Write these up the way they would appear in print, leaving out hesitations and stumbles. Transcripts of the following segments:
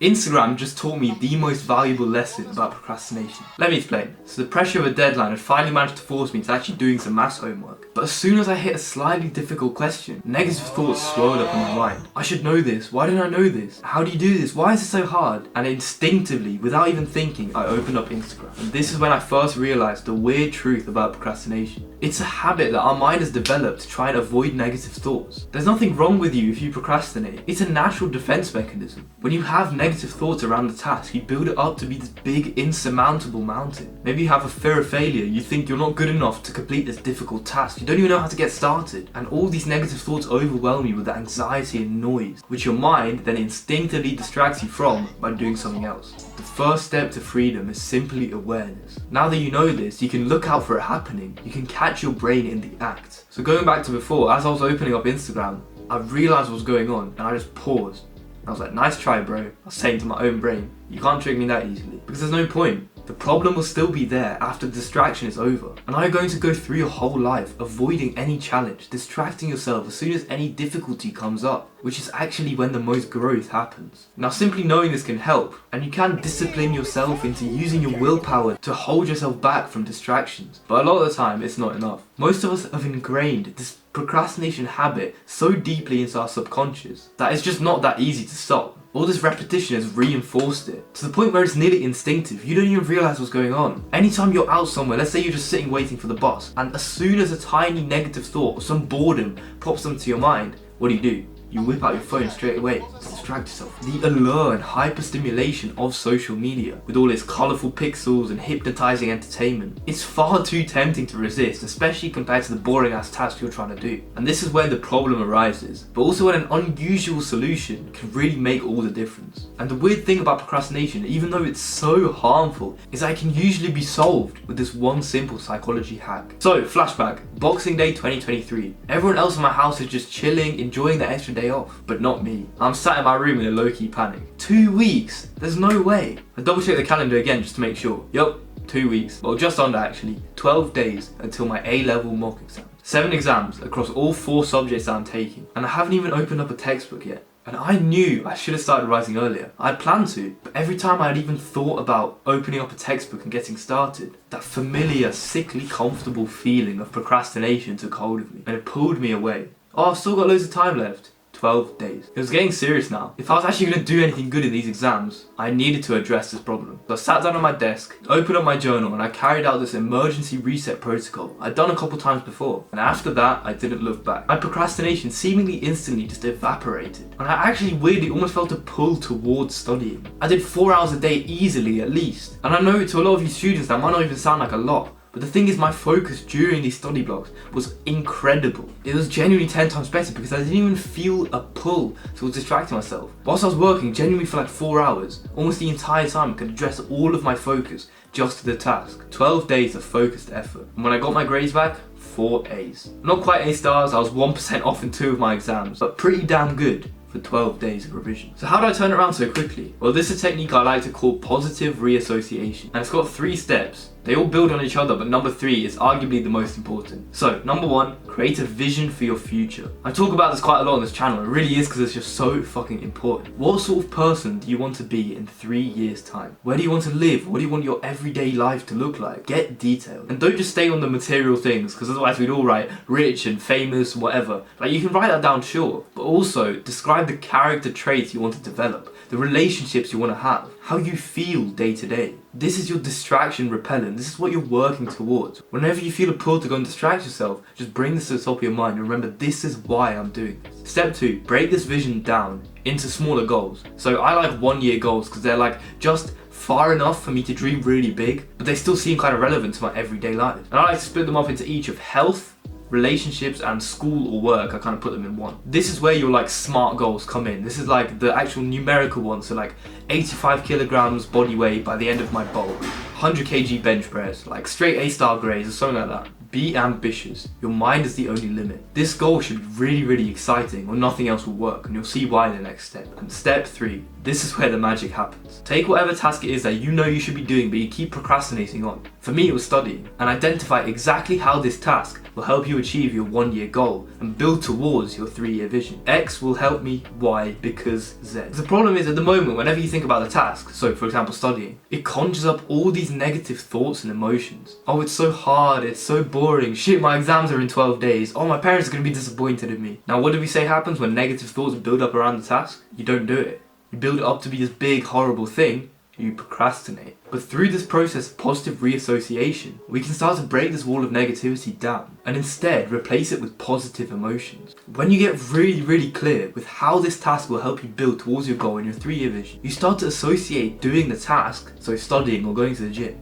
Instagram just taught me the most valuable lesson about procrastination. Let me explain. So the pressure of a deadline had finally managed to force me to actually doing some maths homework. But as soon as I hit a slightly difficult question, negative thoughts swirled up in my mind. I should know this. Why didn't I know this? How do you do this? Why is it so hard? And instinctively, without even thinking, I opened up Instagram. And this is when I first realized the weird truth about procrastination. It's a habit that our mind has developed to try and avoid negative thoughts. There's nothing wrong with you if you procrastinate. It's a natural defense mechanism. When you have negative thoughts around the task, you build it up to be this big, insurmountable mountain. Maybe you have a fear of failure. You think you're not good enough to complete this difficult task. You don't even know how to get started. And all these negative thoughts overwhelm you with that anxiety and noise, which your mind then instinctively distracts you from by doing something else. The first step to freedom is simply awareness. Now that you know this, you can look out for it happening. You can catch your brain in the act. So going back to before, as I was opening up Instagram, I realized what was going on and I just paused. I was like, nice try, bro. I was saying to my own brain, you can't trick me that easily. Because there's no point. The problem will still be there after the distraction is over. And are you going to go through your whole life avoiding any challenge, distracting yourself as soon as any difficulty comes up, which is actually when the most growth happens. Now simply knowing this can help, and you can discipline yourself into using your willpower to hold yourself back from distractions. But a lot of the time, it's not enough. Most of us have ingrained this procrastination habit so deeply into our subconscious that it's just not that easy to stop. All this repetition has reinforced it to the point where it's nearly instinctive. You don't even realize what's going on. Anytime you're out somewhere, let's say you're just sitting waiting for the bus, and as soon as a tiny negative thought or some boredom pops into your mind, what do? You whip out your phone straight away to distract yourself. The allure and hyperstimulation of social media, with all its colourful pixels and hypnotizing entertainment, it's far too tempting to resist, especially compared to the boring ass task you're trying to do. And this is where the problem arises, but also when an unusual solution can really make all the difference. And the weird thing about procrastination, even though it's so harmful, is that it can usually be solved with this one simple psychology hack. So, flashback, Boxing Day 2023. Everyone else in my house is just chilling, enjoying their extra day off, but not me. I'm sat in my room in a low-key panic. 2 weeks? There's no way. I double check the calendar again just to make sure. Yup, 2 weeks. Well, just under actually. 12 days until my A-level mock exam. 7 exams across all 4 subjects that I'm taking. And I haven't even opened up a textbook yet. And I knew I should have started writing earlier. I'd planned to, but every time I'd even thought about opening up a textbook and getting started, that familiar, sickly, comfortable feeling of procrastination took hold of me, and it pulled me away. Oh, I've still got loads of time left. 12 days. It was getting serious now. If I was actually going to do anything good in these exams, I needed to address this problem. So I sat down on my desk, opened up my journal, and I carried out this emergency reset protocol I'd done a couple times before. And after that, I didn't look back. My procrastination seemingly instantly just evaporated. And I actually weirdly almost felt a pull towards studying. I did 4 hours a day easily at least. And I know to a lot of you students that might not even sound like a lot. But the thing is, my focus during these study blocks was incredible. It was genuinely 10 times better because I didn't even feel a pull towards distracting myself. Whilst I was working genuinely for like 4 hours, almost the entire time I could address all of my focus just to the task. 12 days of focused effort. And when I got my grades back, 4 A's. Not quite A stars, I was 1% off in 2 of my exams, but pretty damn good for 12 days of revision. So how did I turn it around so quickly? Well, this is a technique I like to call positive reassociation. And it's got 3 steps. They all build on each other, but number 3 is arguably the most important. So, number 1, create a vision for your future. I talk about this quite a lot on this channel. It really is because it's just so fucking important. What sort of person do you want to be in 3 years' time? Where do you want to live? What do you want your everyday life to look like? Get detailed. And don't just stay on the material things, because otherwise we'd all write rich and famous, whatever. Like, you can write that down, sure, but also describe the character traits you want to develop, the relationships you want to have, how you feel day to day. This is your distraction repellent. This is what you're working towards. Whenever you feel a pull to go and distract yourself, just bring this to the top of your mind and remember, this is why I'm doing this. Step 2, break this vision down into smaller goals. So I like 1-year goals because they're like just far enough for me to dream really big, but they still seem kind of relevant to my everyday life. And I like to split them up into each of health, relationships, and school or work. I kind of put them in one. This is where your like smart goals come in. This is like the actual numerical ones. So like 85 kilograms body weight by the end of my bulk, 100 kg bench press, like straight A-star grades or something like that. Be ambitious. Your mind is the only limit. This goal should be really, really exciting or nothing else will work, and you'll see why in the next step. And step 3, this is where the magic happens. Take whatever task it is that you know you should be doing but you keep procrastinating on. For me, it was studying, and identify exactly how this task will help you achieve your 1-year goal and build towards your 3-year vision. X will help me Y because Z. The problem is, at the moment, whenever you think about the task, so for example studying, it conjures up all these negative thoughts and emotions. Oh, it's so hard, it's so boring, shit, my exams are in 12 days, oh, my parents are going to be disappointed in me. Now, what did we say happens when negative thoughts build up around the task? You don't do it. You build it up to be this big, horrible thing, you procrastinate. But through this process of positive reassociation, we can start to break this wall of negativity down and instead replace it with positive emotions. When you get really clear with how this task will help you build towards your goal in your 3-year vision, you start to associate doing the task, so studying or going to the gym,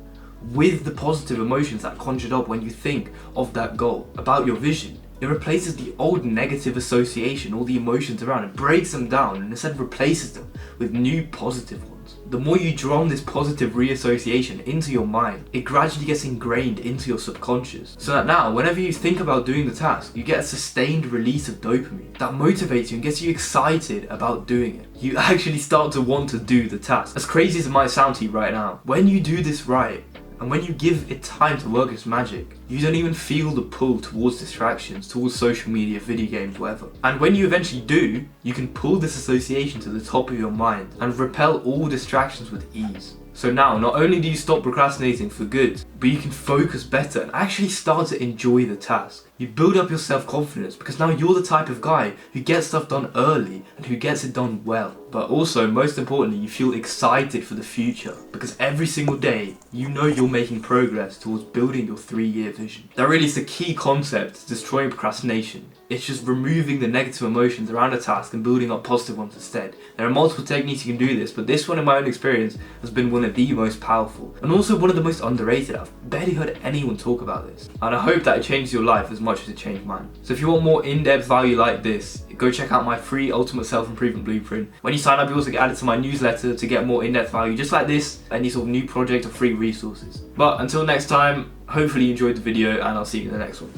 with the positive emotions that conjured up when you think of that goal, about your vision. It replaces the old negative association, all the emotions around it, breaks them down and instead replaces them with new positive ones. The more you drum this positive reassociation into your mind, it gradually gets ingrained into your subconscious. So that now, whenever you think about doing the task, you get a sustained release of dopamine that motivates you and gets you excited about doing it. You actually start to want to do the task. As crazy as it might sound to you right now, when you do this right, and when you give it time to work its magic, you don't even feel the pull towards distractions, towards social media, video games, whatever. And when you eventually do, you can pull this association to the top of your mind and repel all distractions with ease. So now, not only do you stop procrastinating for good, but you can focus better and actually start to enjoy the task. You build up your self-confidence because now you're the type of guy who gets stuff done early and who gets it done well. But also, most importantly, you feel excited for the future because every single day, you know you're making progress towards building your 3-year vision. That really is the key concept to destroying procrastination. It's just removing the negative emotions around a task and building up positive ones instead. There are multiple techniques you can do this, but this one in my own experience has been one of the most powerful and also one of the most underrated. I've barely heard anyone talk about this. And I hope that it changes your life as much as it changed mine. So if you want more in-depth value like this, go check out my free Ultimate Self-Improvement Blueprint. When you sign up, you also get added to my newsletter to get more in-depth value just like this, any sort of new project or free resources. But until next time, hopefully you enjoyed the video and I'll see you in the next one.